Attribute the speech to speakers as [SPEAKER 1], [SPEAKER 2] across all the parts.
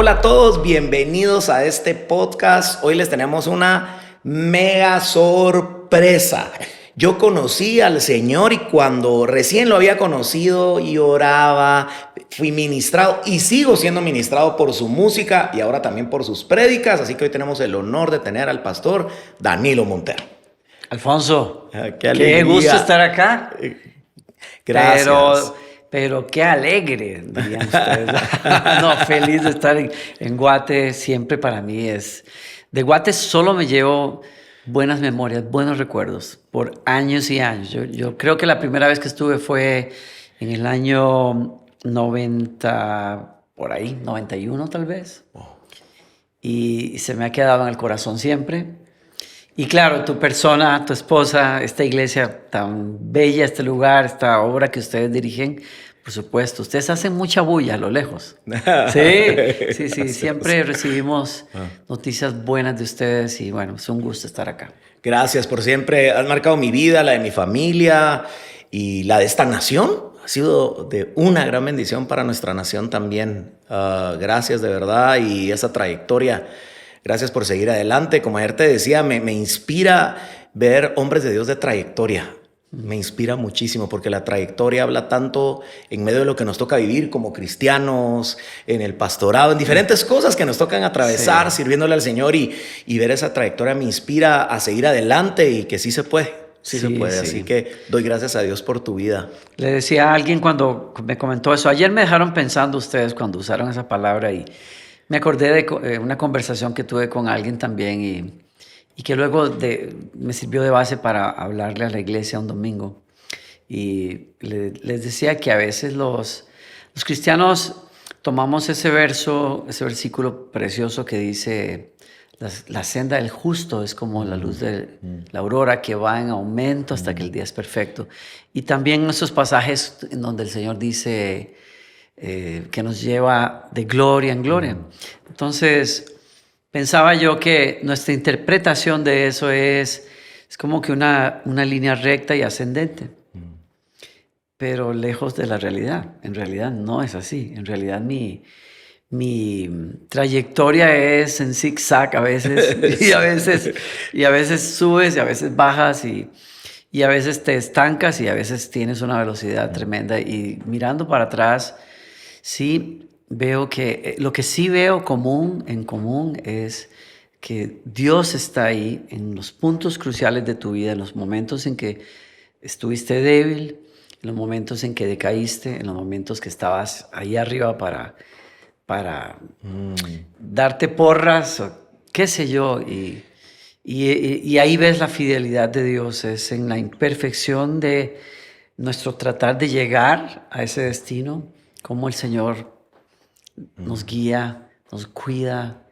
[SPEAKER 1] Hola a todos, bienvenidos a este podcast. Hoy les tenemos una mega sorpresa. Yo conocí al Señor y cuando recién lo había conocido y oraba, fui ministrado y sigo siendo ministrado por su música y ahora también por sus prédicas. Así que hoy tenemos el honor de tener al pastor Danilo Montero.
[SPEAKER 2] Alfonso,
[SPEAKER 1] Qué alegría.
[SPEAKER 2] qué gusto estar acá.
[SPEAKER 1] Gracias.
[SPEAKER 2] Pero qué alegre, dirían ustedes. No, feliz de estar en Guate. Siempre para mí es... De Guate solo me llevo buenas memorias, buenos recuerdos por años y años. Yo creo que la primera vez que estuve fue en el año 90, por ahí, 91 tal vez. Y se me ha quedado en el corazón siempre. Y claro, tu persona, tu esposa, esta iglesia tan bella, este lugar, esta obra que ustedes dirigen, por supuesto, ustedes hacen mucha bulla a lo lejos. Sí, siempre recibimos noticias buenas de ustedes y bueno, es un gusto estar acá.
[SPEAKER 1] Gracias por siempre. Has marcado mi vida, la de mi familia y la de esta nación. Ha sido de una gran bendición para nuestra nación también. Gracias de verdad y esa trayectoria. Gracias por seguir adelante. Como ayer te decía, me inspira ver hombres de Dios de trayectoria. Me inspira muchísimo porque la trayectoria habla tanto en medio de lo que nos toca vivir como cristianos, en el pastorado, en diferentes cosas que nos tocan atravesar, sirviéndole al Señor y ver esa trayectoria me inspira a seguir adelante y que sí se puede. Sí se puede, así que doy gracias a Dios por tu vida.
[SPEAKER 2] Le decía a alguien cuando me comentó eso, ayer me dejaron pensando ustedes cuando usaron esa palabra y me acordé de una conversación que tuve con alguien también y que luego me sirvió de base para hablarle a la iglesia un domingo. Y les decía que a veces los cristianos tomamos ese versículo precioso que dice, la senda del justo es como la luz de la aurora que va en aumento hasta que el día es perfecto. Y también esos pasajes en donde el Señor dice que nos lleva de gloria en gloria. Entonces, pensaba yo que nuestra interpretación de eso es como que una línea recta y ascendente, pero lejos de la realidad. En realidad no es así. En realidad mi trayectoria es en zigzag a veces, y a veces subes y a veces bajas y a veces te estancas y a veces tienes una velocidad tremenda. Y mirando para atrás, sí veo que lo que sí veo en común es que Dios está ahí en los puntos cruciales de tu vida, en los momentos en que estuviste débil, en los momentos en que decaíste, en los momentos que estabas ahí arriba para darte porras, o qué sé yo, y ahí ves la fidelidad de Dios, es en la imperfección de nuestro tratar de llegar a ese destino, cómo el Señor nos guía, nos cuida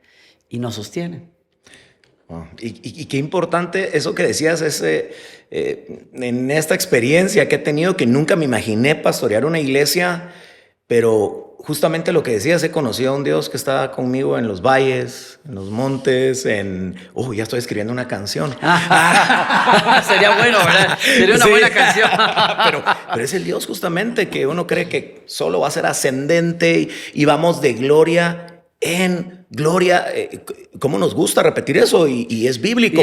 [SPEAKER 2] y nos sostiene.
[SPEAKER 1] Y qué importante eso que decías, en esta experiencia que he tenido, que nunca me imaginé pastorear una iglesia, pero justamente lo que decías, he conocido a un Dios que está conmigo en los valles, en los montes, ya estoy escribiendo una canción.
[SPEAKER 2] Sería bueno, ¿verdad? Sería una buena canción.
[SPEAKER 1] pero es el Dios justamente que uno cree que solo va a ser ascendente y vamos de gloria en gloria. ¿Cómo nos gusta repetir eso? Y es bíblico,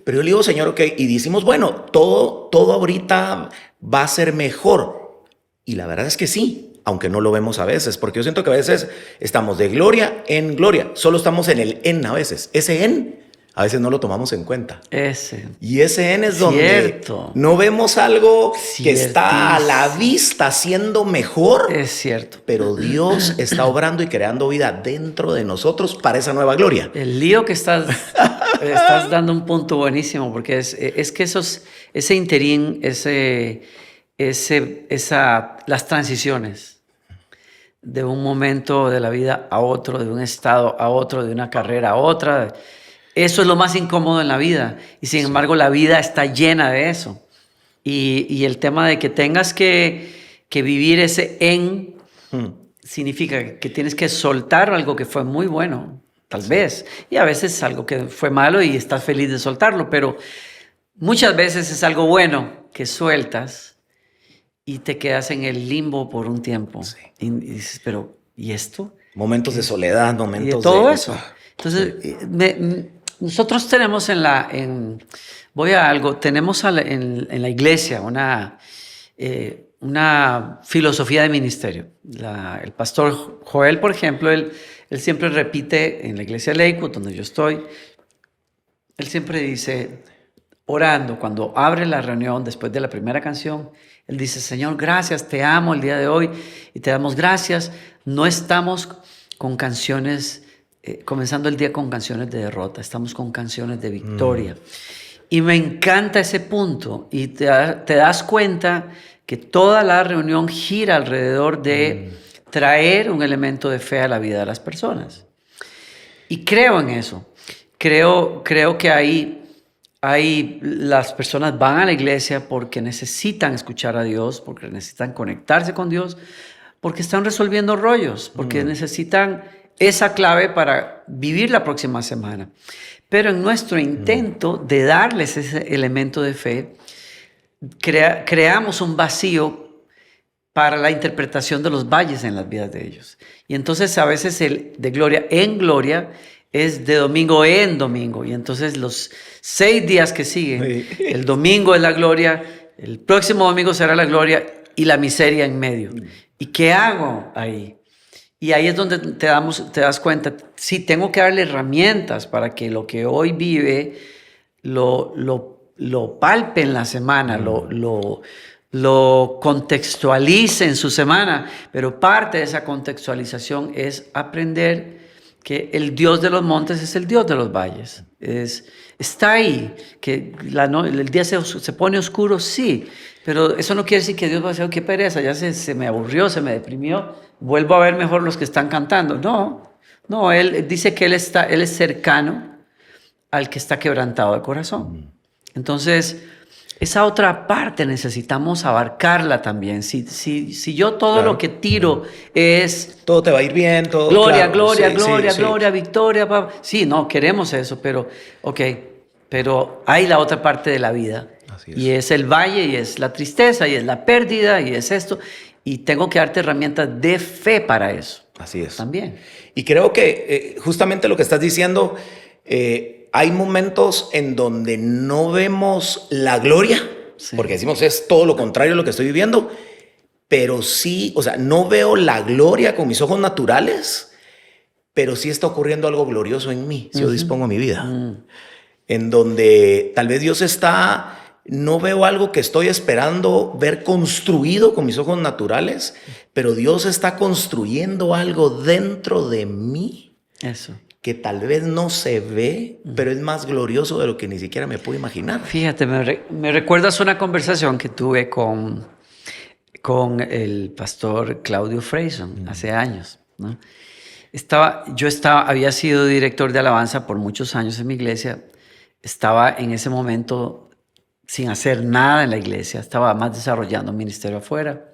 [SPEAKER 1] pero yo le digo, Señor, y decimos, bueno, todo ahorita va a ser mejor. Y la verdad es que sí, aunque no lo vemos a veces, porque yo siento que a veces estamos de gloria en gloria, solo estamos en el en a veces. Ese en a veces no lo tomamos en cuenta. Y ese en es donde no vemos algo que está a la vista siendo mejor.
[SPEAKER 2] Es cierto.
[SPEAKER 1] Pero Dios está obrando y creando vida dentro de nosotros para esa nueva gloria.
[SPEAKER 2] El lío que estás dando un punto buenísimo, porque es que ese interín, las transiciones de un momento de la vida a otro, de un estado a otro, de una carrera a otra, eso es lo más incómodo en la vida. Y sin embargo, la vida está llena de eso. Y el tema de que tengas que vivir ese significa que tienes que soltar algo que fue muy bueno, tal vez. Y a veces algo que fue malo y estás feliz de soltarlo, pero muchas veces es algo bueno que sueltas y te quedas en el limbo por un tiempo. Y dices, pero ¿y esto?
[SPEAKER 1] Momentos de soledad,
[SPEAKER 2] y de
[SPEAKER 1] momentos
[SPEAKER 2] todo
[SPEAKER 1] de...
[SPEAKER 2] eso. Entonces, nosotros tenemos voy a algo, tenemos en la iglesia una filosofía de ministerio. El pastor Joel, por ejemplo, él siempre repite en la iglesia Lakewood, donde yo estoy, él siempre dice, orando, cuando abre la reunión después de la primera canción, él dice, Señor, gracias, te amo el día de hoy y te damos gracias. No estamos con canciones, comenzando el día con canciones de derrota, estamos con canciones de victoria. Y me encanta ese punto y te das cuenta que toda la reunión gira alrededor de traer un elemento de fe a la vida de las personas. Y creo en eso. Creo que ahí las personas van a la iglesia porque necesitan escuchar a Dios, porque necesitan conectarse con Dios, porque están resolviendo rollos, porque necesitan esa clave para vivir la próxima semana. Pero en nuestro intento de darles ese elemento de fe, creamos un vacío para la interpretación de los valles en las vidas de ellos. Y entonces a veces el de gloria en gloria es de domingo en domingo. Y entonces los 6 días que siguen, el domingo es la gloria, el próximo domingo será la gloria y la miseria en medio. ¿Y qué hago ahí? Y ahí es donde te das cuenta, sí, tengo que darle herramientas para que lo que hoy vive lo palpe en la semana, lo contextualice en su semana, pero parte de esa contextualización es aprender que el Dios de los montes es el Dios de los valles. Está ahí, que el día se pone oscuro, sí, pero eso no quiere decir que Dios va a decir, oh, qué pereza, ya se me aburrió, se me deprimió, vuelvo a ver mejor los que están cantando. No, Él dice que Él es cercano al que está quebrantado de corazón. Entonces, esa otra parte necesitamos abarcarla también. Si yo todo lo que tiro es...
[SPEAKER 1] Todo te va a ir bien, todo...
[SPEAKER 2] Gloria,
[SPEAKER 1] claro,
[SPEAKER 2] gloria, victoria. Sí, no, queremos eso, pero... Ok, pero hay la otra parte de la vida.
[SPEAKER 1] Así es.
[SPEAKER 2] Y es el valle, y es la tristeza, y es la pérdida, y es esto. Y tengo que darte herramientas de fe para eso.
[SPEAKER 1] Así es.
[SPEAKER 2] También.
[SPEAKER 1] Y creo que justamente lo que estás diciendo... hay momentos en donde no vemos la gloria, porque decimos es todo lo contrario a lo que estoy viviendo, pero sí, o sea, no veo la gloria con mis ojos naturales, pero sí está ocurriendo algo glorioso en mí, si yo dispongo mi vida, en donde tal vez Dios no veo algo que estoy esperando ver construido con mis ojos naturales, pero Dios está construyendo algo dentro de mí.
[SPEAKER 2] Eso.
[SPEAKER 1] Que tal vez no se ve, pero es más glorioso de lo que ni siquiera me puedo imaginar.
[SPEAKER 2] Fíjate, me recuerdas una conversación que tuve con el pastor Claudio Freyson hace años, ¿no? Había sido director de alabanza por muchos años en mi iglesia. Estaba en ese momento sin hacer nada en la iglesia. Estaba más desarrollando un ministerio afuera.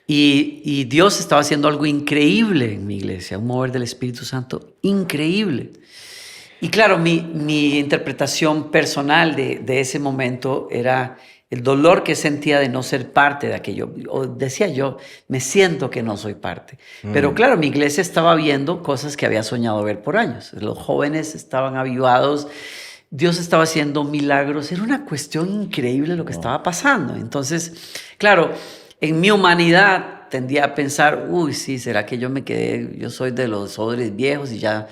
[SPEAKER 2] Y Dios estaba haciendo algo increíble en mi iglesia, un mover del Espíritu Santo increíble. Y claro, mi interpretación personal de ese momento era el dolor que sentía de no ser parte de aquello. O decía yo, me siento que no soy parte. Pero claro, mi iglesia estaba viendo cosas que había soñado ver por años. Los jóvenes estaban avivados, Dios estaba haciendo milagros. Era una cuestión increíble lo que estaba pasando. Entonces, claro, en mi humanidad tendía a pensar, uy, sí, ¿será que yo soy de los odres viejos y ya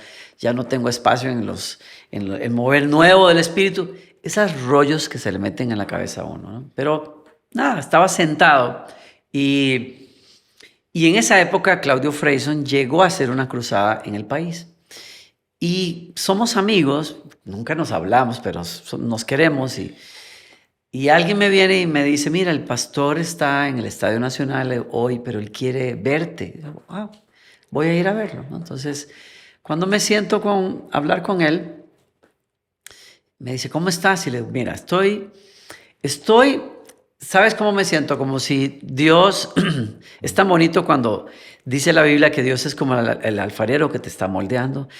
[SPEAKER 2] no tengo espacio en el mover nuevo del Espíritu? Esos rollos que se le meten en la cabeza a uno, ¿no? Pero nada, estaba sentado y en esa época Claudio Freyson llegó a hacer una cruzada en el país. Y somos amigos, nunca nos hablamos, pero nos queremos y alguien me viene y me dice, mira, el pastor está en el Estadio Nacional hoy, pero él quiere verte. Y yo, voy a ir a verlo, ¿no? Entonces, cuando me siento a hablar con él, me dice, ¿cómo estás? Y le digo, mira, estoy, ¿sabes cómo me siento? Como si Dios, es tan bonito cuando dice la Biblia que Dios es como el alfarero que te está moldeando.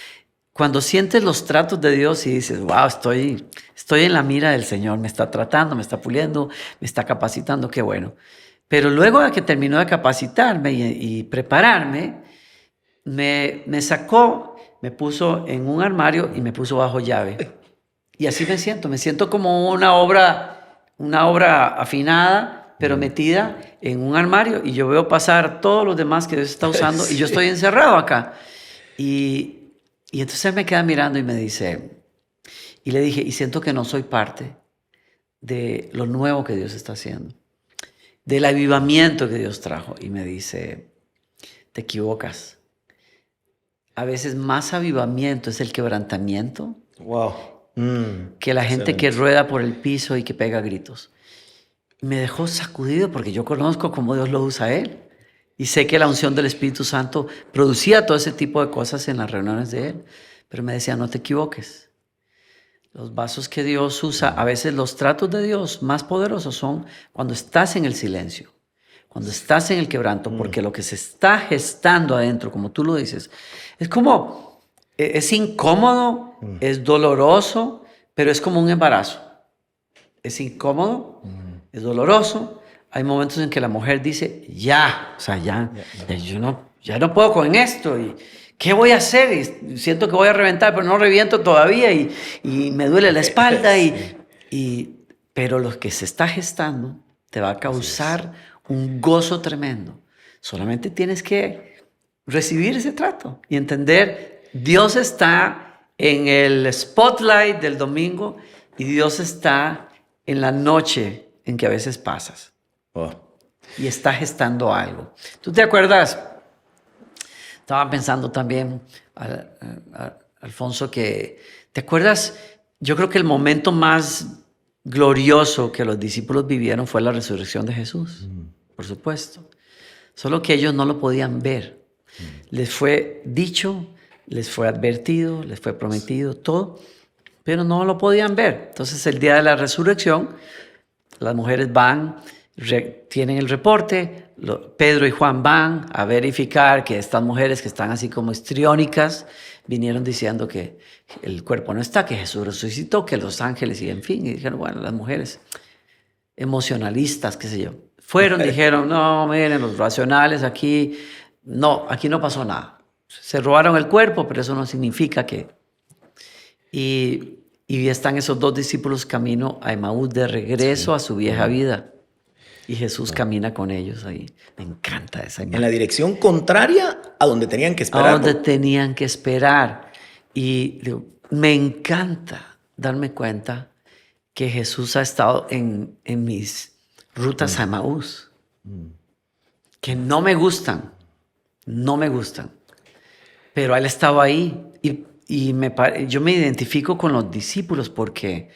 [SPEAKER 2] Cuando sientes los tratos de Dios y dices, wow, estoy en la mira del Señor, me está tratando, me está puliendo, me está capacitando, qué bueno. Pero luego de que terminó de capacitarme y prepararme, me sacó, me puso en un armario y me puso bajo llave. Y así me siento como una obra afinada, pero metida en un armario, y yo veo pasar todos los demás que Dios está usando, y yo estoy encerrado acá. Y entonces él me queda mirando y me dice, y le dije, y siento que no soy parte de lo nuevo que Dios está haciendo, del avivamiento que Dios trajo. Y me dice, te equivocas. A veces más avivamiento es el quebrantamiento
[SPEAKER 1] Wow.
[SPEAKER 2] que la gente que rueda por el piso y que pega gritos. Me dejó sacudido porque yo conozco cómo Dios lo usa a él. Y sé que la unción del Espíritu Santo producía todo ese tipo de cosas en las reuniones de él. Pero me decía, no te equivoques. Los vasos que Dios usa, a veces los tratos de Dios más poderosos son cuando estás en el silencio, cuando estás en el quebranto, porque lo que se está gestando adentro, como tú lo dices, es como, es incómodo, es doloroso, pero es como un embarazo. Es incómodo, es doloroso. Hay momentos en que la mujer dice, ya, o sea, ya no puedo con esto, y ¿qué voy a hacer? Y siento que voy a reventar, pero no reviento todavía, y me duele la espalda, pero lo que se está gestando te va a causar un gozo tremendo. Solamente tienes que recibir ese trato y entender, Dios está en el spotlight del domingo y Dios está en la noche en que a veces pasas. Y está gestando algo. ¿Tú te acuerdas? Estaba pensando también, Alfonso, que ¿te acuerdas? Yo creo que el momento más glorioso que los discípulos vivieron fue la resurrección de Jesús, por supuesto. Solo que ellos no lo podían ver. Les fue dicho, les fue advertido, les fue prometido todo, pero no lo podían ver. Entonces, el día de la resurrección, las mujeres van, tienen el reporte, Pedro y Juan van a verificar que estas mujeres que están así como histriónicas vinieron diciendo que el cuerpo no está, que Jesús resucitó, que los ángeles, y en fin, y dijeron, bueno, las mujeres emocionalistas, qué sé yo, fueron, dijeron, no, miren, los racionales aquí no pasó nada. Se robaron el cuerpo, pero eso no significa que... Y están esos dos discípulos camino a Emaús, de regreso a su vieja vida. Y Jesús camina con ellos ahí. Me encanta esa imagen.
[SPEAKER 1] En la dirección contraria a donde tenían que esperar.
[SPEAKER 2] A donde tenían que esperar. Y digo, me encanta darme cuenta que Jesús ha estado en mis rutas a Emaús. Que no me gustan. Pero Él estaba ahí. Y yo me identifico con los discípulos porque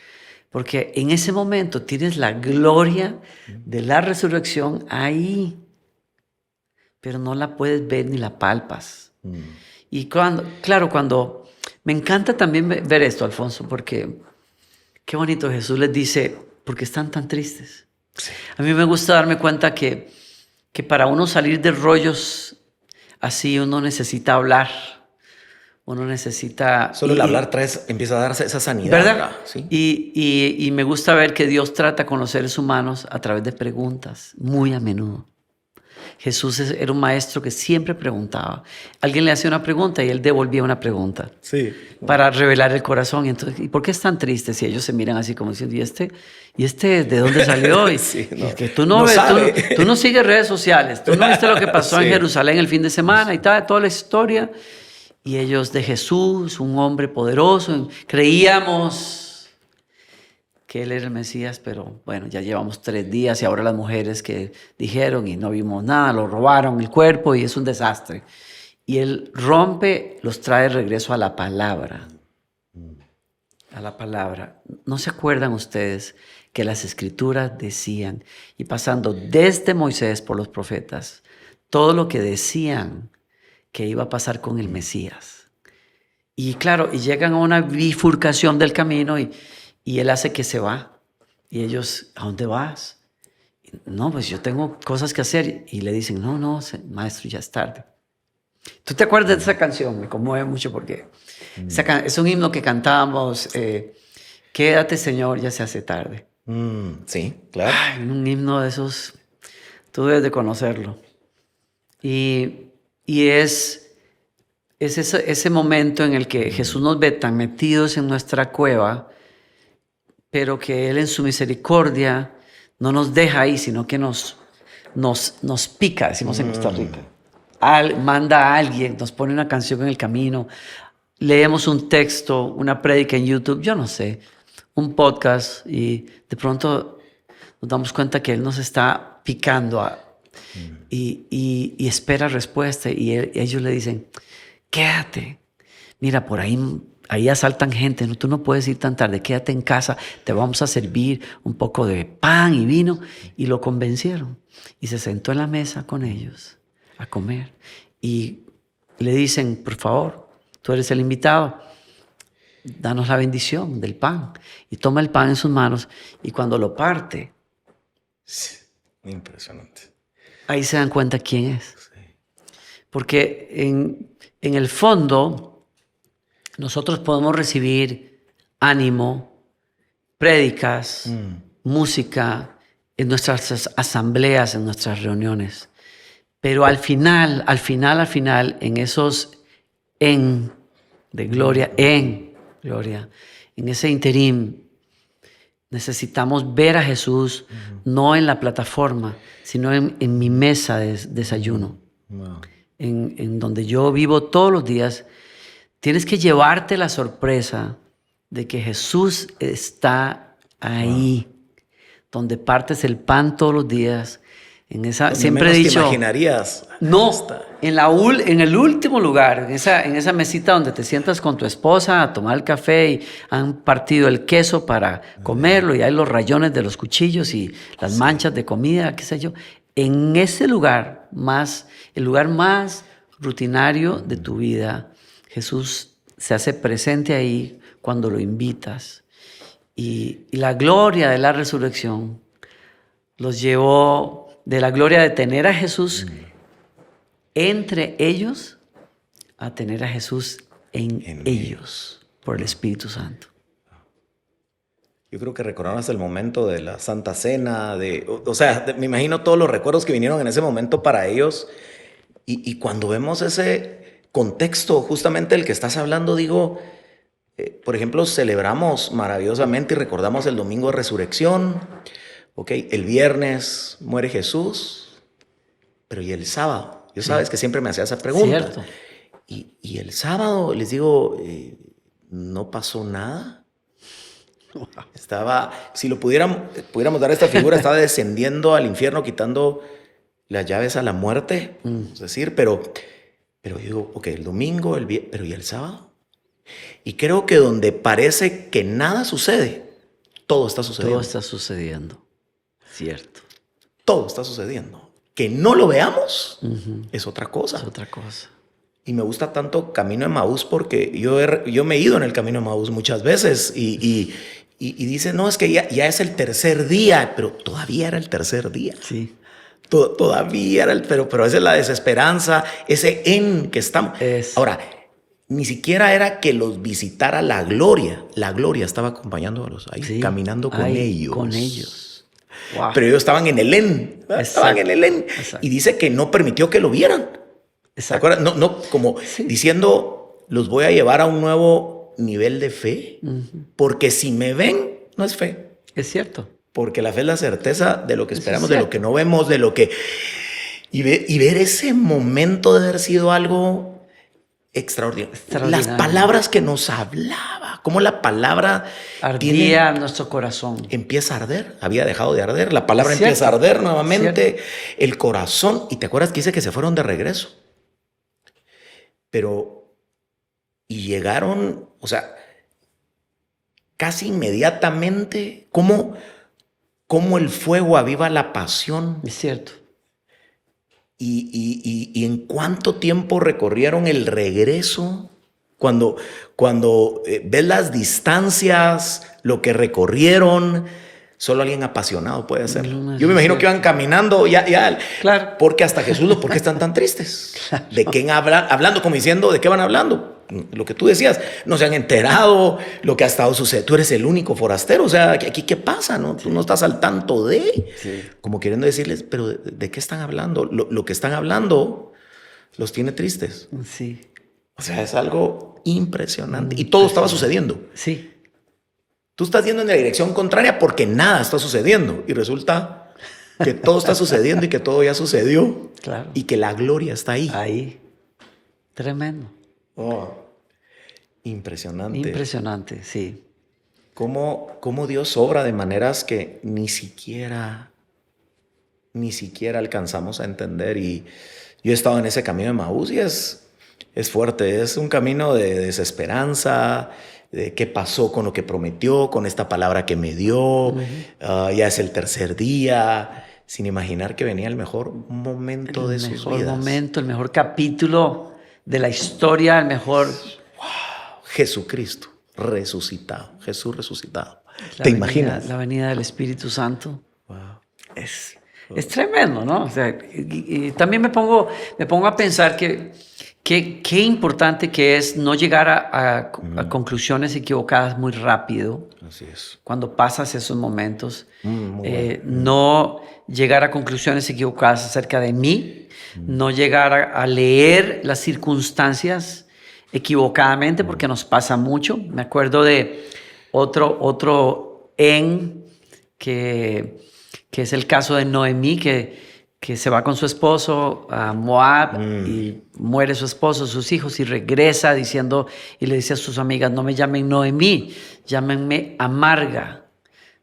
[SPEAKER 2] en ese momento tienes la gloria de la resurrección ahí, pero no la puedes ver ni la palpas. Y cuando me encanta también ver esto, Alfonso, porque qué bonito, Jesús les dice, ¿por qué están tan tristes? Sí. A mí me gusta darme cuenta que para uno salir de rollos así, uno necesita hablar. Uno necesita...
[SPEAKER 1] Solo el hablar empieza a darse esa sanidad.
[SPEAKER 2] ¿Verdad?
[SPEAKER 1] Sí.
[SPEAKER 2] Y me gusta ver que Dios trata con los seres humanos a través de preguntas, muy a menudo. Jesús era un maestro que siempre preguntaba. Alguien le hacía una pregunta y él devolvía una pregunta.
[SPEAKER 1] Sí.
[SPEAKER 2] Para revelar el corazón. Y entonces, ¿y por qué están tristes? Y ellos se miran así como diciendo, ¿y este de dónde salió? Y,
[SPEAKER 1] sí,
[SPEAKER 2] y que tú no sigues redes sociales. Tú no viste lo que pasó en Jerusalén el fin de semana y tal, toda la historia. Y ellos, de Jesús, un hombre poderoso, creíamos que Él era el Mesías, pero bueno, ya llevamos 3 días y ahora las mujeres que dijeron y no vimos nada, lo robaron el cuerpo y es un desastre. Y Él rompe, los trae de regreso a la palabra. A la palabra. ¿No se acuerdan ustedes que las Escrituras decían, y pasando desde Moisés por los profetas, todo lo que decían que iba a pasar con el Mesías? Y claro, y llegan a una bifurcación del camino y Él hace que se va. Y ellos, ¿a dónde vas? No, pues yo tengo cosas que hacer. Y le dicen, no, maestro, ya es tarde. ¿Tú te acuerdas de esa canción? Me conmueve mucho porque es un himno que cantábamos, Quédate, Señor, ya se hace tarde.
[SPEAKER 1] Sí, claro.
[SPEAKER 2] Ay, un himno de esos, tú debes de conocerlo. Y es es ese momento en el que Jesús nos ve tan metidos en nuestra cueva, pero que Él en su misericordia no nos deja ahí, sino que nos pica, decimos en Costa Rica. Manda a alguien, nos pone una canción en el camino, leemos un texto, una prédica en YouTube, yo no sé, un podcast, y de pronto nos damos cuenta que Él nos está picando y espera respuesta, y ellos le dicen, quédate, mira, por ahí asaltan gente, tú no puedes ir tan tarde, quédate en casa, te vamos a servir un poco de pan y vino. Y lo convencieron y se sentó en la mesa con ellos a comer y le dicen, por favor, tú eres el invitado, danos la bendición del pan. Y toma el pan en sus manos y cuando lo parte,
[SPEAKER 1] sí, impresionante.
[SPEAKER 2] Ahí se dan cuenta quién es.
[SPEAKER 1] Sí.
[SPEAKER 2] Porque en el fondo nosotros podemos recibir ánimo, prédicas, música en nuestras asambleas, en nuestras reuniones. Pero al final, en esos de gloria, en ese interín, necesitamos ver a Jesús no en la plataforma, sino en mi mesa de desayuno.
[SPEAKER 1] Wow.
[SPEAKER 2] En donde yo vivo todos los días. Tienes que llevarte la sorpresa de que Jesús está ahí, donde partes el pan todos los días. Siempre he dicho,
[SPEAKER 1] te imaginarías.
[SPEAKER 2] no, en el último lugar, en esa mesita donde te sientas con tu esposa a tomar el café y han partido el queso para comerlo y hay los rayones de los cuchillos y las manchas de comida, qué sé yo. En ese lugar el lugar más rutinario de tu vida, Jesús se hace presente ahí cuando lo invitas. Y la gloria de la resurrección los llevó de la gloria de tener a Jesús entre ellos a tener a Jesús en ellos por el Espíritu Santo.
[SPEAKER 1] Yo creo que recordaron hasta el momento de la Santa Cena, me imagino todos los recuerdos que vinieron en ese momento para ellos. Y cuando vemos ese contexto, justamente el que estás hablando, digo, por ejemplo, celebramos maravillosamente y recordamos el domingo de resurrección. El viernes muere Jesús, pero ¿y el sábado? Yo sabes que siempre me hacía esa pregunta.
[SPEAKER 2] Cierto.
[SPEAKER 1] Y el sábado les digo, ¿no pasó nada? Si lo pudiéramos dar esta figura, estaba descendiendo al infierno, quitando las llaves a la muerte, es decir, pero yo digo, el domingo, pero ¿y el sábado? Y creo que donde parece que nada sucede, todo está sucediendo.
[SPEAKER 2] Todo está sucediendo, cierto.
[SPEAKER 1] Todo está sucediendo. Que no lo veamos es otra cosa.
[SPEAKER 2] Es otra cosa.
[SPEAKER 1] Y me gusta tanto Camino de Emaús porque yo me he ido en el Camino de Emaús muchas veces y dice, no, es que ya es el tercer día, pero todavía era el tercer día.
[SPEAKER 2] Sí.
[SPEAKER 1] Todavía era pero esa es la desesperanza, ese en que estamos. Ahora, ni siquiera era que los visitara la gloria estaba acompañándolos ahí, caminando con ellos.
[SPEAKER 2] Con ellos. Wow.
[SPEAKER 1] Pero ellos estaban en el estaban en el y dice que no permitió que lo vieran. ¿Te acuerdas? No, como diciendo, los voy a llevar a un nuevo nivel de fe, porque si me ven, no es fe.
[SPEAKER 2] Es cierto.
[SPEAKER 1] Porque la fe es la certeza de lo que esperamos, de lo que no vemos, de lo que... Y ver ese momento de haber sido algo extraordinario. Las palabras que nos hablaba, cómo la palabra...
[SPEAKER 2] Ardía nuestro corazón.
[SPEAKER 1] Empieza a arder, había dejado de arder. La palabra empieza a arder nuevamente, el corazón. Y te acuerdas que dice que se fueron de regreso. Y llegaron, casi inmediatamente, cómo el fuego aviva la pasión.
[SPEAKER 2] Es cierto.
[SPEAKER 1] Y en cuánto tiempo recorrieron el regreso, cuando ves las distancias, lo que recorrieron, solo alguien apasionado puede hacerlo. Yo me imagino que iban caminando ya.
[SPEAKER 2] Claro.
[SPEAKER 1] Porque hasta Jesús, ¿por qué están tan tristes? Claro. ¿De qué hablando? Como diciendo, ¿de qué van hablando? Lo que tú decías, no se han enterado lo que ha estado sucediendo. Tú eres el único forastero, aquí ¿qué pasa? ¿No? Tú no estás al tanto de... Sí. Como queriendo decirles, pero ¿de qué están hablando? Lo que están hablando los tiene tristes.
[SPEAKER 2] Sí.
[SPEAKER 1] O sea, es algo impresionante. Y todo estaba sucediendo.
[SPEAKER 2] Sí.
[SPEAKER 1] Tú estás yendo en la dirección contraria porque nada está sucediendo. Y resulta que todo está sucediendo y que todo ya sucedió.
[SPEAKER 2] Claro.
[SPEAKER 1] Y que la gloria está ahí.
[SPEAKER 2] Ahí. Tremendo.
[SPEAKER 1] Oh, impresionante.
[SPEAKER 2] Impresionante, sí.
[SPEAKER 1] Cómo Dios obra de maneras que ni siquiera alcanzamos a entender. Y yo he estado en ese camino de Maús y es fuerte. Es un camino de desesperanza, de qué pasó con lo que prometió, con esta palabra que me dio. Ya es el tercer día, sin imaginar que venía el mejor momento de sus vidas.
[SPEAKER 2] El mejor momento, el mejor capítulo de la historia, el mejor...
[SPEAKER 1] Jesucristo resucitado, Jesús resucitado.
[SPEAKER 2] ¿Te imaginas? La venida del Espíritu Santo.
[SPEAKER 1] Wow.
[SPEAKER 2] Es tremendo, ¿no? O sea, y también me pongo a pensar que qué importante que es no llegar a conclusiones equivocadas muy rápido.
[SPEAKER 1] Así es.
[SPEAKER 2] Cuando pasas esos momentos. No llegar a conclusiones equivocadas acerca de mí. No llegar a leer las circunstancias equivocadamente, porque nos pasa mucho. Me acuerdo de otro que es el caso de Noemí, que se va con su esposo a Moab y muere su esposo, sus hijos, y regresa diciendo, y le dice a sus amigas, no me llamen Noemí, llámenme Amarga,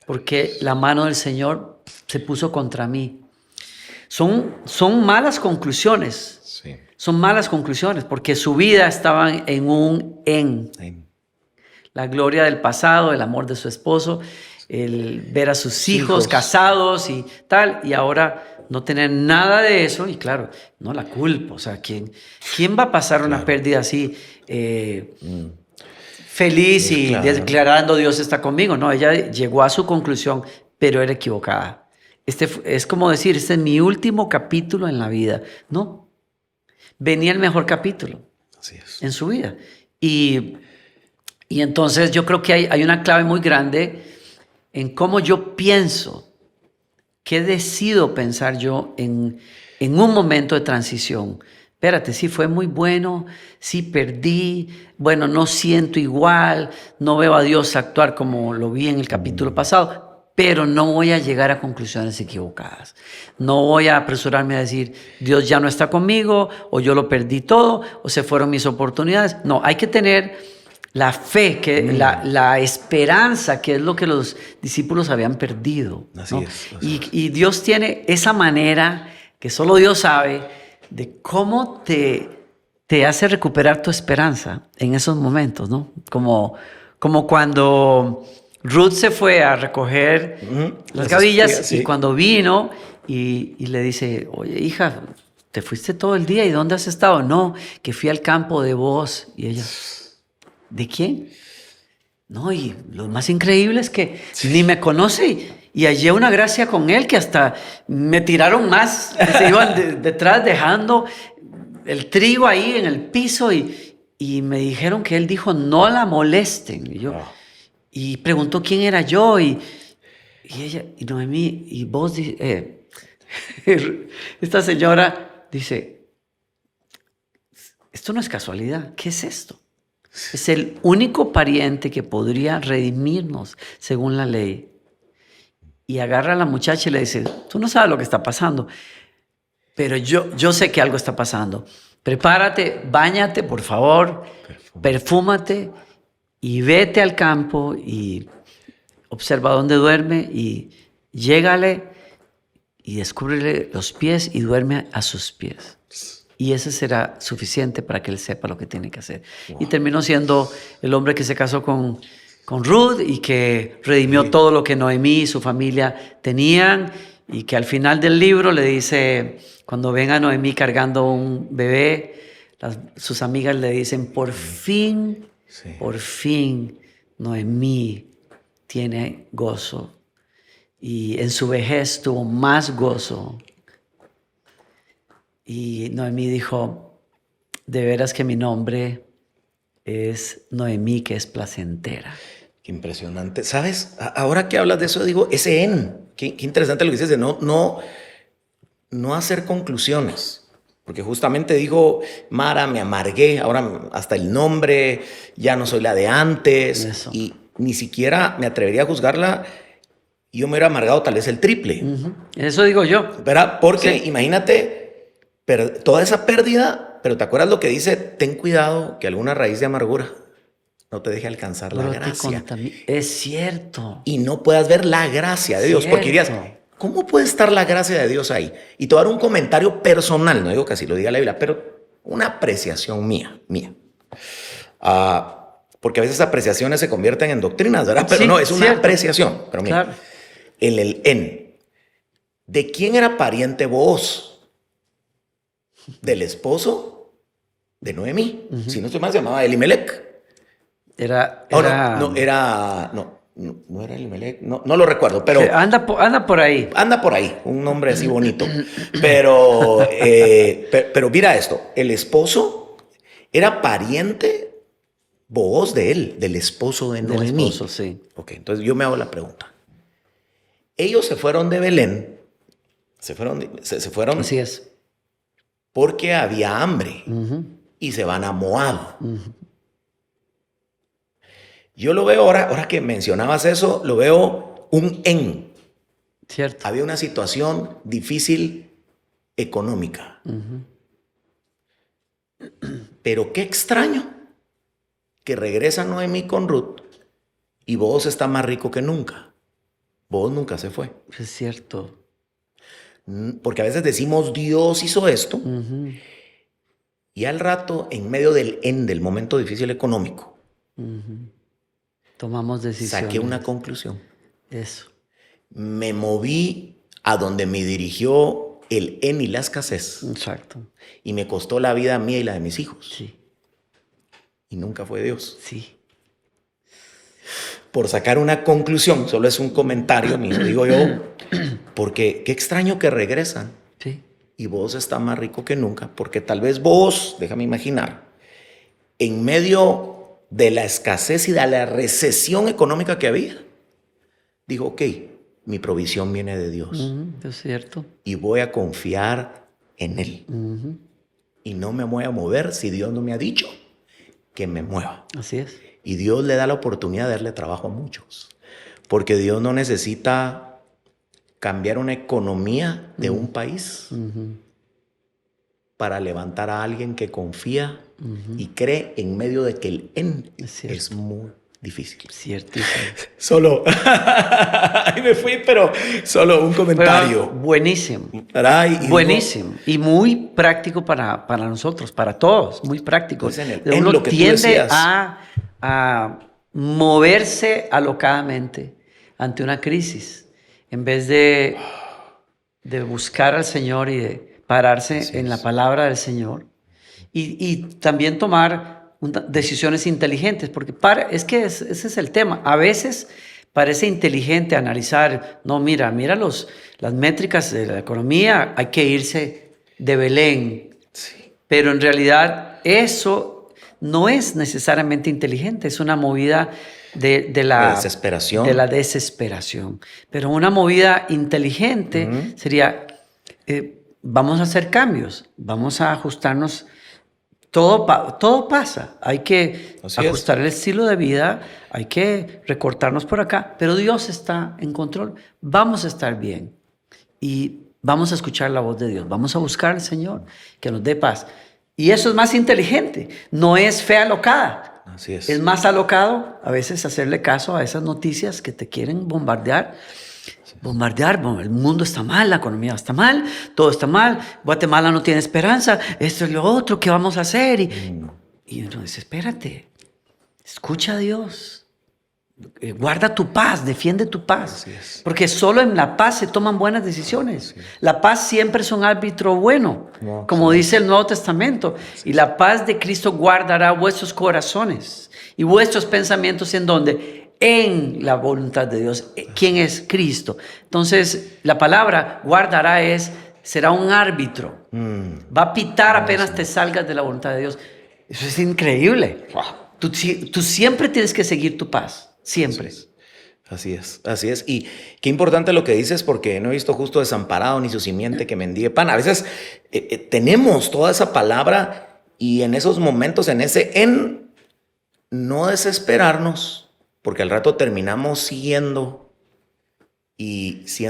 [SPEAKER 2] porque la mano del Señor se puso contra mí. Son malas conclusiones.
[SPEAKER 1] Sí.
[SPEAKER 2] Son malas conclusiones, porque su vida estaba en un en. La gloria del pasado, el amor de su esposo, el ver a sus hijos casados y tal, y ahora no tener nada de eso, y claro, no la culpo. O sea, ¿quién va a pasar una pérdida así feliz y declarando Dios está conmigo? No, ella llegó a su conclusión, pero era equivocada. Es como decir, este es mi último capítulo en la vida. No. Venía el mejor capítulo.
[SPEAKER 1] Así es.
[SPEAKER 2] En su vida. Y entonces yo creo que hay una clave muy grande en cómo yo pienso, qué decido pensar yo en un momento de transición. Espérate, sí fue muy bueno, sí perdí, bueno, no siento igual, no veo a Dios actuar como lo vi en el capítulo pasado, pero no voy a llegar a conclusiones equivocadas. No voy a apresurarme a decir, Dios ya no está conmigo, o yo lo perdí todo, o se fueron mis oportunidades. No, hay que tener la fe, la esperanza, que es lo que los discípulos habían perdido, ¿no?
[SPEAKER 1] Así es.
[SPEAKER 2] Y Dios tiene esa manera, que solo Dios sabe, de cómo te hace recuperar tu esperanza en esos momentos, ¿no? Como cuando Ruth se fue a recoger las gavillas y cuando vino y le dice, oye, hija, te fuiste todo el día, ¿y dónde has estado? No, que fui al campo de Booz. Y ella, ¿de quién? No, y lo más increíble es que ni me conoce y hallé una gracia con él que hasta me tiraron más, que se iban detrás dejando el trigo ahí en el piso y me dijeron que él dijo, no la molesten. Y yo... Y preguntó quién era yo y ella, y Noemí, y vos, esta señora dice, esto no es casualidad, ¿qué es esto? Es el único pariente que podría redimirnos según la ley. Y agarra a la muchacha y le dice, tú no sabes lo que está pasando, pero yo sé que algo está pasando. Prepárate, báñate, por favor, perfúmate. Y vete al campo y observa dónde duerme y llégale y descúbrele los pies y duerme a sus pies. Y ese será suficiente para que él sepa lo que tiene que hacer. Wow. Y terminó siendo el hombre que se casó con Ruth y que redimió todo lo que Noemí y su familia tenían, y que al final del libro le dice, cuando ven a Noemí cargando un bebé, sus amigas le dicen, por fin Noemí tiene gozo, y en su vejez tuvo más gozo. Y Noemí dijo, de veras que mi nombre es Noemí, que es placentera.
[SPEAKER 1] Qué impresionante. ¿Sabes? Ahora que hablas de eso, digo, qué interesante lo que dices de no hacer conclusiones. Porque justamente dijo, Mara, me amargué, ahora hasta el nombre, ya no soy la de antes.
[SPEAKER 2] Eso.
[SPEAKER 1] Y ni siquiera me atrevería a juzgarla. Yo me hubiera amargado tal vez el triple.
[SPEAKER 2] Eso digo yo.
[SPEAKER 1] ¿Verdad? Porque
[SPEAKER 2] Sí.
[SPEAKER 1] imagínate toda esa pérdida, pero ¿te acuerdas lo que dice? Ten cuidado que alguna raíz de amargura no te deje alcanzar la
[SPEAKER 2] Brote
[SPEAKER 1] gracia.
[SPEAKER 2] Es cierto.
[SPEAKER 1] Y no puedas ver la gracia de Dios. Porque dirías,
[SPEAKER 2] Cierto.
[SPEAKER 1] ¿cómo puede estar la gracia de Dios ahí? Y te voy a dar un comentario personal, no digo que así lo diga la Biblia, pero una apreciación mía. Porque a veces apreciaciones se convierten en doctrinas, ¿verdad? Pero
[SPEAKER 2] Sí,
[SPEAKER 1] no, es una
[SPEAKER 2] cierto.
[SPEAKER 1] apreciación. Pero mira,
[SPEAKER 2] Claro.
[SPEAKER 1] ¿de quién era pariente vos? Del esposo de Noemí. Si no estoy mal, se llamaba Elimelech.
[SPEAKER 2] Era,
[SPEAKER 1] Oh,
[SPEAKER 2] era
[SPEAKER 1] no era Elimelech, no lo recuerdo, pero
[SPEAKER 2] que anda por ahí.
[SPEAKER 1] anda por ahí, un nombre así bonito. Pero mira esto, el esposo era pariente vos de él, del esposo de
[SPEAKER 2] Del
[SPEAKER 1] Noemí.
[SPEAKER 2] esposo, sí.
[SPEAKER 1] Ok, entonces yo me hago la pregunta. Ellos se fueron de Belén, se fueron
[SPEAKER 2] Así es.
[SPEAKER 1] porque había hambre
[SPEAKER 2] Ujú.
[SPEAKER 1] y se van a Moab. Yo lo veo ahora que mencionabas eso, lo veo
[SPEAKER 2] Cierto.
[SPEAKER 1] Había una situación difícil económica. Pero qué extraño que regresa Noemí con Ruth y Booz está más rico que nunca. Booz nunca se fue.
[SPEAKER 2] Es cierto.
[SPEAKER 1] Porque a veces decimos Dios hizo esto y al rato, en medio del momento difícil económico,
[SPEAKER 2] Tomamos decisiones.
[SPEAKER 1] saqué una conclusión.
[SPEAKER 2] Eso.
[SPEAKER 1] Me moví a donde me dirigió el y la escasez.
[SPEAKER 2] Exacto.
[SPEAKER 1] Y me costó la vida mía y la de mis hijos.
[SPEAKER 2] Sí.
[SPEAKER 1] Y nunca fue Dios.
[SPEAKER 2] Sí.
[SPEAKER 1] Por sacar una conclusión, solo es un comentario mío, digo yo, porque qué extraño que regresan
[SPEAKER 2] Sí.
[SPEAKER 1] y vos está más rico que nunca, porque tal vez vos, déjame imaginar, en medio de la escasez y de la recesión económica que había, dijo, ok, mi provisión viene de Dios
[SPEAKER 2] Es cierto.
[SPEAKER 1] y voy a confiar en Él. Y no me voy a mover si Dios no me ha dicho que me mueva.
[SPEAKER 2] Así es.
[SPEAKER 1] Y Dios le da la oportunidad de darle trabajo a muchos. Porque Dios no necesita cambiar una economía de un país para levantar a alguien que confía y cree en medio de que el es muy difícil.
[SPEAKER 2] Ciertísimo.
[SPEAKER 1] Solo, ahí me fui, pero solo un comentario.
[SPEAKER 2] Pero buenísimo.
[SPEAKER 1] ¿Verdad?
[SPEAKER 2] Buenísimo. Y muy práctico para nosotros, para todos. Muy práctico.
[SPEAKER 1] Pues en
[SPEAKER 2] Uno
[SPEAKER 1] lo que tú
[SPEAKER 2] tiende
[SPEAKER 1] decías.
[SPEAKER 2] a moverse alocadamente ante una crisis en vez de buscar al Señor y de pararse en la palabra del Señor y también tomar decisiones inteligentes, porque es que ese es el tema. A veces parece inteligente analizar, no, mira las métricas de la economía, hay que irse de Belén, pero en realidad eso no es necesariamente inteligente, es una movida de la
[SPEAKER 1] desesperación.
[SPEAKER 2] De la desesperación. Pero una movida inteligente sería, vamos a hacer cambios, vamos a ajustarnos. Todo pasa. Hay que ajustar el estilo de vida, hay que recortarnos por acá, pero Dios está en control. Vamos a estar bien y vamos a escuchar la voz de Dios. Vamos a buscar al Señor que nos dé paz. Y eso es más inteligente, no es fe alocada.
[SPEAKER 1] Así es.
[SPEAKER 2] Es más alocado a veces hacerle caso a esas noticias que te quieren bombardear. El mundo está mal, la economía está mal, todo está mal, Guatemala no tiene esperanza, esto es lo otro, ¿qué vamos a hacer? Y uno dice, espérate, escucha a Dios, guarda tu paz, defiende tu paz, porque solo en la paz se toman buenas decisiones. La paz siempre es un árbitro bueno, como dice el Nuevo Testamento, y la paz de Cristo guardará vuestros corazones y vuestros pensamientos en donde en la voluntad de Dios. ¿Quién es Cristo? Entonces, la palabra guardará será un árbitro. Va a pitar apenas te salgas de la voluntad de Dios. Eso es increíble. Tú siempre tienes que seguir tu paz. Siempre.
[SPEAKER 1] Así es, así es. Y qué importante lo que dices, porque no he visto justo desamparado ni su simiente que mendigue pan. A veces tenemos toda esa palabra y en esos momentos, en no desesperarnos, porque al rato terminamos siendo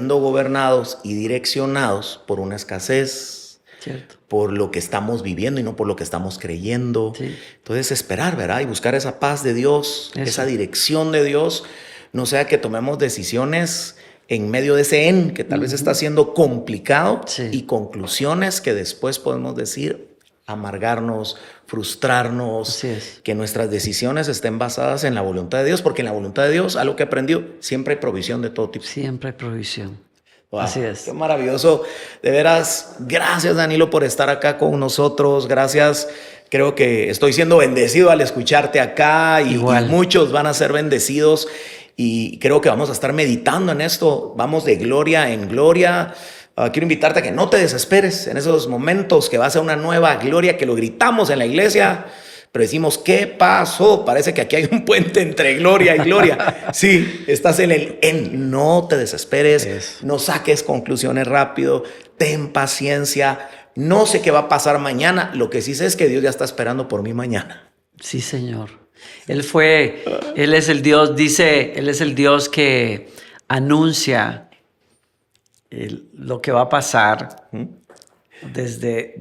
[SPEAKER 1] gobernados y direccionados por una escasez,
[SPEAKER 2] Cierto.
[SPEAKER 1] por lo que estamos viviendo y no por lo que estamos creyendo.
[SPEAKER 2] Sí.
[SPEAKER 1] Entonces esperar, ¿verdad? Y buscar esa paz de Dios,
[SPEAKER 2] Eso.
[SPEAKER 1] esa dirección de Dios, no sea que tomemos decisiones en medio de ese que tal vez está siendo complicado,
[SPEAKER 2] Sí.
[SPEAKER 1] y conclusiones que después podemos decir, amargarnos, frustrarnos,
[SPEAKER 2] Así es.
[SPEAKER 1] que nuestras decisiones estén basadas en la voluntad de Dios, porque en la voluntad de Dios, algo que he aprendido, siempre hay provisión de todo tipo.
[SPEAKER 2] Siempre hay provisión.
[SPEAKER 1] Wow,
[SPEAKER 2] Así es.
[SPEAKER 1] qué maravilloso. De veras, gracias Danilo por estar acá con nosotros. Gracias. Creo que estoy siendo bendecido al escucharte acá y muchos van a ser bendecidos. Y creo que vamos a estar meditando en esto. Vamos de gloria en gloria. Quiero invitarte a que no te desesperes en esos momentos, que va a ser una nueva gloria, que lo gritamos en la iglesia, pero decimos, ¿qué pasó? Parece que aquí hay un puente entre gloria y gloria. Sí, estás no te desesperes, no saques conclusiones rápido, ten paciencia. No sé qué va a pasar mañana. Lo que sí sé es que Dios ya está esperando por mí mañana.
[SPEAKER 2] Sí, Señor. Él es el Dios, Él es el Dios que anuncia lo que va a pasar. Desde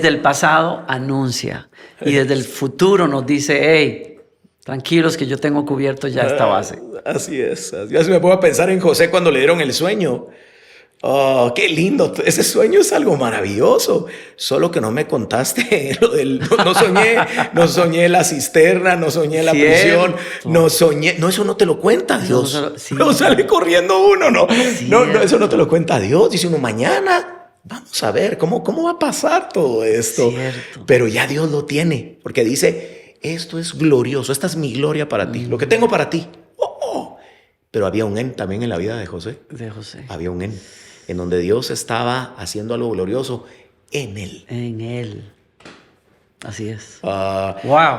[SPEAKER 2] el pasado anuncia, y desde el futuro nos dice, hey, tranquilos que yo tengo cubierto ya esta base.
[SPEAKER 1] Así es. Ya se me pongo a pensar en José cuando le dieron el sueño. Oh, qué lindo. Ese sueño es algo maravilloso. Solo que no me contaste lo del... No soñé la cisterna, no soñé la prisión, no, eso no te lo cuenta Dios. No sale corriendo uno, no, eso no te lo cuenta Dios. Dice uno, mañana vamos a ver cómo va a pasar todo esto.
[SPEAKER 2] Cierto.
[SPEAKER 1] Pero ya Dios lo tiene, porque dice, esto es glorioso, esta es mi gloria para ti, lo que tengo para ti. Pero había un también en la vida de José. Había un en donde Dios estaba haciendo algo glorioso en él.
[SPEAKER 2] En él. Así es. Wow.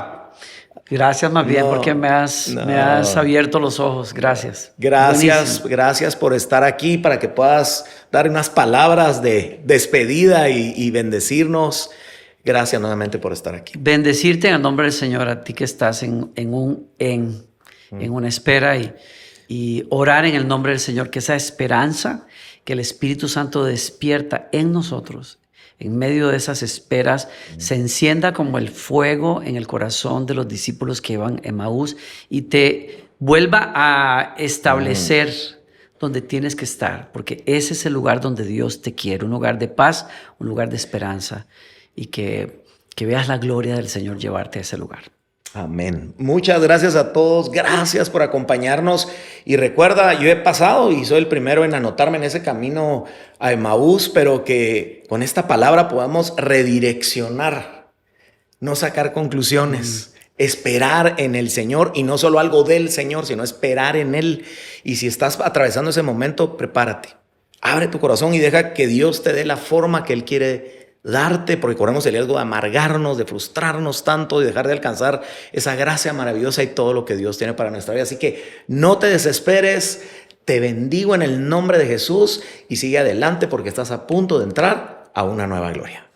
[SPEAKER 2] Gracias más bien porque me has abierto los ojos. Gracias.
[SPEAKER 1] Gracias por estar aquí, para que puedas dar unas palabras de despedida y bendecirnos. Gracias nuevamente por estar aquí.
[SPEAKER 2] Bendecirte en el nombre del Señor, a ti que estás en una espera, y orar en el nombre del Señor, que esa esperanza que el Espíritu Santo despierta en nosotros, en medio de esas esperas, se encienda como el fuego en el corazón de los discípulos que iban a Emaús y te vuelva a establecer donde tienes que estar, porque ese es el lugar donde Dios te quiere, un lugar de paz, un lugar de esperanza, y que veas la gloria del Señor llevarte a ese lugar.
[SPEAKER 1] Amén. Muchas gracias a todos. Gracias por acompañarnos. Y recuerda, yo he pasado y soy el primero en anotarme en ese camino a Emaús, pero que con esta palabra podamos redireccionar, no sacar conclusiones, esperar en el Señor, y no solo algo del Señor, sino esperar en Él. Y si estás atravesando ese momento, prepárate. Abre tu corazón y deja que Dios te dé la forma que Él quiere darte, porque corremos el riesgo de amargarnos, de frustrarnos tanto y dejar de alcanzar esa gracia maravillosa y todo lo que Dios tiene para nuestra vida. Así que no te desesperes, te bendigo en el nombre de Jesús y sigue adelante, porque estás a punto de entrar a una nueva gloria.